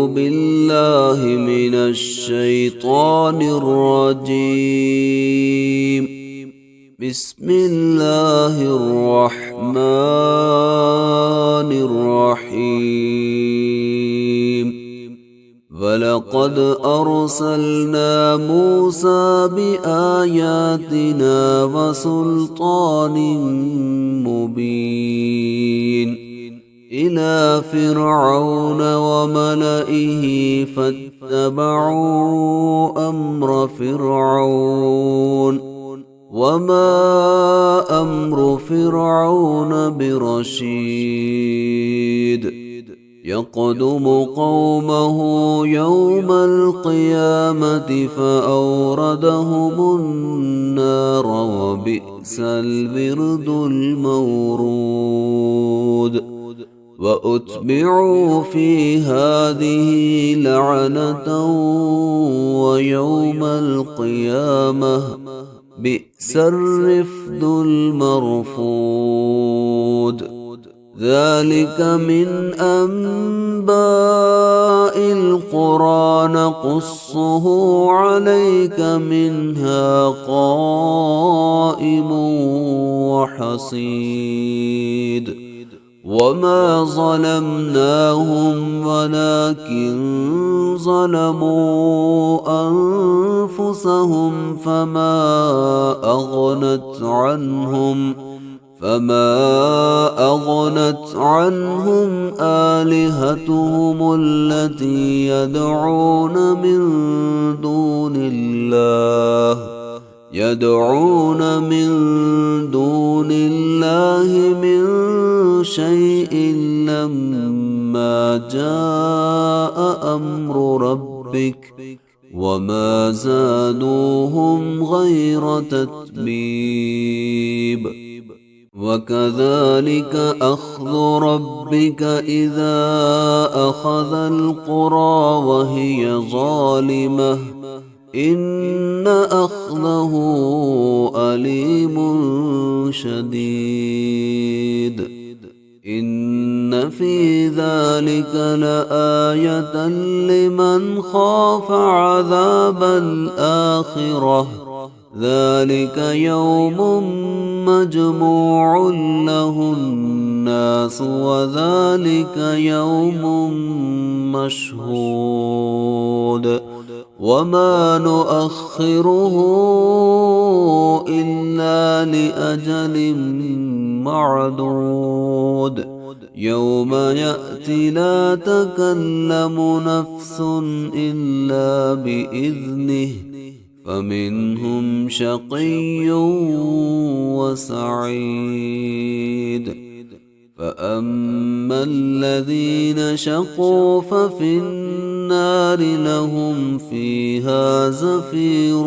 بالله من الشيطان الرجيم. بسم الله الرحمن الرحيم. ولقد أرسلنا موسى بآياتنا وسلطان مبين إلى فرعون وملئه فاتبعوا أمر فرعون وما أمر فرعون برشيد. يقدم قومه يوم القيامة فأوردهم النار وبئس الورد المورود. وأتبعوا في هذه لعنة ويوم القيامة بئس الرفد المرفود. ذلك من أنباء القرى نقصه عليك منها قائم وحصيد. وما ظلمناهم ولكن ظلموا أنفسهم فما أغنت عنهم آلهتهم التي يدعون من دون الله من شيء لما جاء أمر ربك وما زادوهم غير تتبيب. وكذلك أخذ ربك إذا أخذ القرى وهي ظالمة إن أخذه أليم شديد. إن في ذلك لآية لمن خاف عذاب الآخرة. ذلك يوم مجموع له الناس وذلك يوم مشهود. وما نؤخره إلا لأجل معدود. يوم يأتي لا تكلم نفس إلا بإذنه فمنهم شقي وسعيد. فأما الذين شقوا ففي النار لهم فيها زفير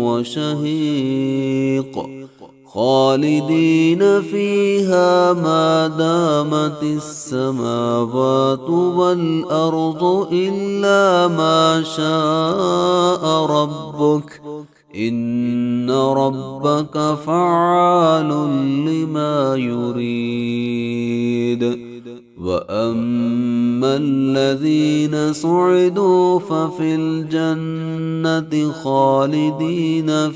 وشهيق خالدين فيها ما دامت السماوات والأرض إلا ما شاء ربك إن ربك فعال لما يريد. وأما الذين سعدوا ففي الجنة خالدين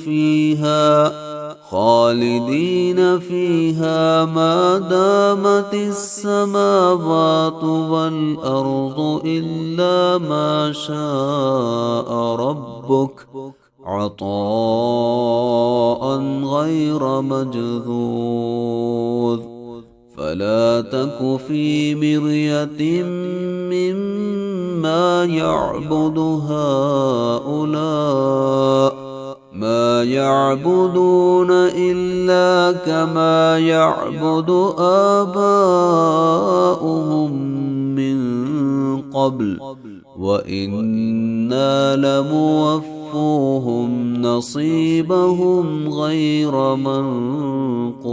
فيها ما دامت السماوات والأرض إلا ما شاء ربك عطاء غير مجذوذ. فلا تك في مرية مما يعبد هؤلاء ما يعبدون إلا كما يعبد آباؤهم من قبل وإنا لموفوهم نصيبهم غير منقوص.